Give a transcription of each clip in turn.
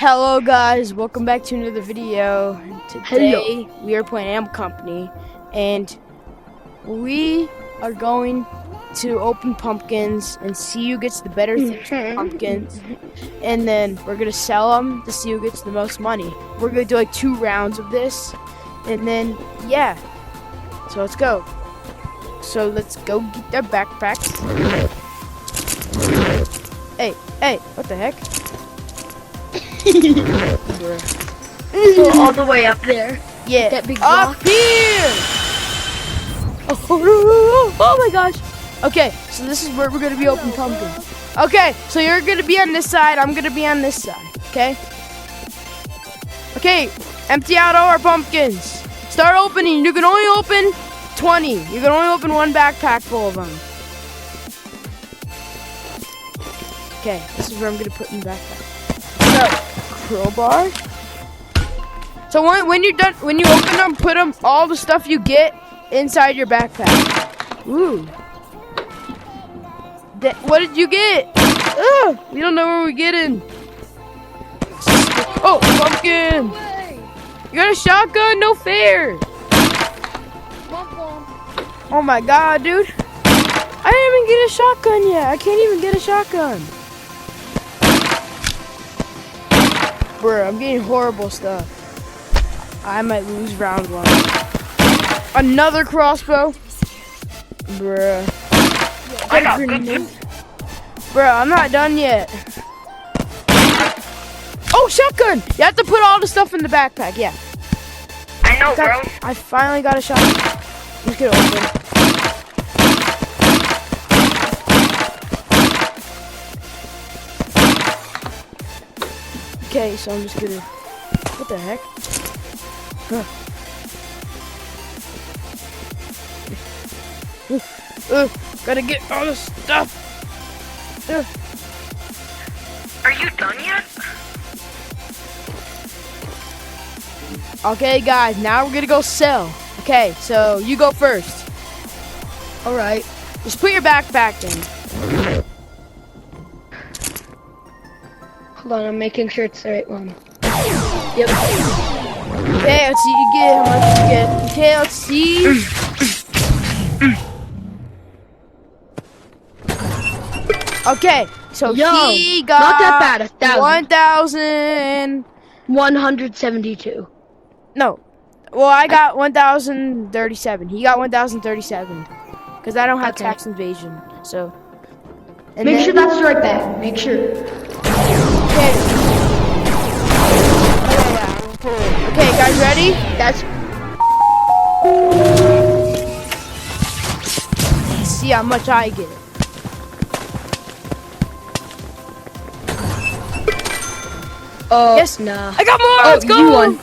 Hello guys, welcome back to another video. Today we are playing Animal Company and we are going to open pumpkins and see who gets the better things from pumpkins, and then we're gonna sell them to see who gets the most money. We're gonna do like 2 rounds of this, and then yeah, so let's go. So let's go get their backpacks. Hey, what the heck? All the way up there. Yeah, that big up rock. here. Oh my gosh. Okay, so this is where we're gonna be opening pumpkins. Okay, so you're gonna be on this side. I'm gonna be on this side. Okay. Okay, empty out all our pumpkins. Start opening. You can only open 20. You can only open 1 backpack full of them. Okay, this is where I'm gonna put in the backpack. So, crowbar. So when you're done, when you open them, put them all the stuff you get inside your backpack. Ooh. What did you get? Ugh, we don't know where we're getting. Oh, pumpkin! You got a shotgun? No fair. Oh my god, dude! I didn't even get a shotgun yet. I can't even get a shotgun. Bruh, I'm getting horrible stuff. I might lose round 1. Another crossbow. Bruh. I got good. Bruh, I'm not done yet. Oh, shotgun! You have to put all the stuff in the backpack, yeah. I know, bro. I finally got a shotgun. I'm just gonna open. Okay, so I'm just gonna. What the heck? Huh. Gotta get all the stuff. Are you done yet? Okay, guys, now we're gonna go sell. Okay, so you go first. All right. Just put your backpack in. Hold on, I'm making sure it's the right one. Yep. Okay, let's see you get how much you get. Okay, let's see. Okay, so he got not that bad. 1,000. 172. No, well I got 1,037. He got 1,037 because I don't have tax evasion. So. And Make sure that's the right bag. Make sure. Okay. Okay, guys, ready? That's. Let's see how much I get. Oh, yes, nah. I got more. Let's go.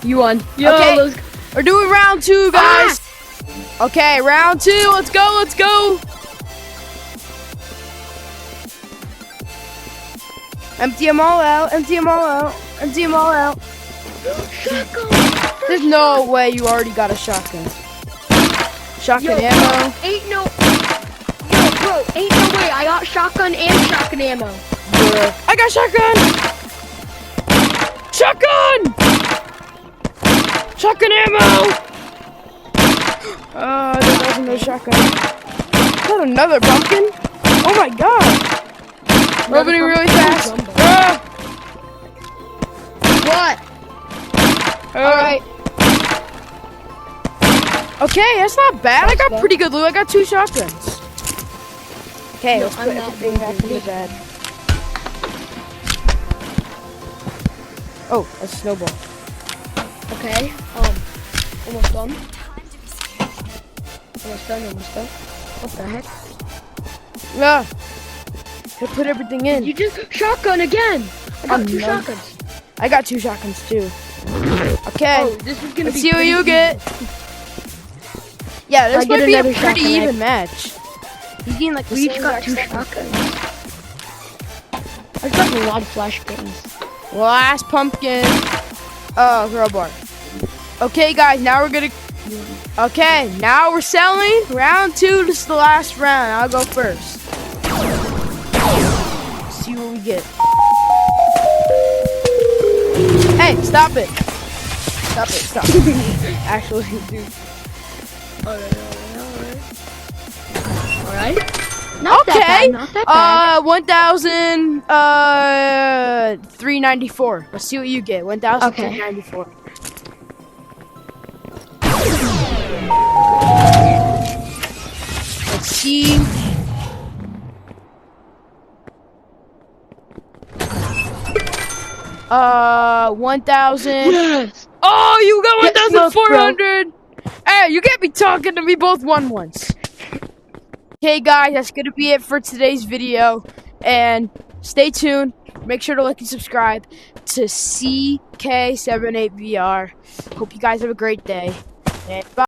You won. Yo, okay, we're doing round 2, guys. Okay, round 2. Let's go. Empty them all out. Shotgun. There's no way you already got a shotgun. Shotgun ammo. Ain't no. Yo, bro, ain't no way. I got shotgun and shotgun ammo. Bruh. I got shotgun. Shotgun ammo. There wasn't no shotgun. Got another pumpkin. Oh my god. Opening really fast. What? Alright. Okay, that's not bad. I got pretty good loot. I got 2 shotguns. Okay, let's put everything back in the bed. Oh, a snowball. Okay. Almost done. What the heck? Yeah. I put everything in. You just shotgun again. I got 2 shotguns. I got 2 shotguns too. Okay. Oh, this is gonna Let's be see what you get. Yeah, this might be a pretty even match. He's getting like the we same each got exact 2 stuff. shotguns. I've got a lot of flashbangs. Last pumpkin. Oh, crowbar. Okay, guys, now we're gonna. Okay, now we're selling. Round 2. This is the last round. I'll go first. See what we get. Hey, stop it. Stop it, stop it. Actually, dude. Alright. Not that Okay. bad, not that bad. 1,394. Let's see what you get. 1,394. Let's see. Uh, 1,000. Yes! Oh, you got Get smoked, 1,400. Hey, you can't be talking to me. Both won once. Okay, guys, that's gonna be it for today's video. And stay tuned. Make sure to like and subscribe to CK78VR. Hope you guys have a great day. And bye.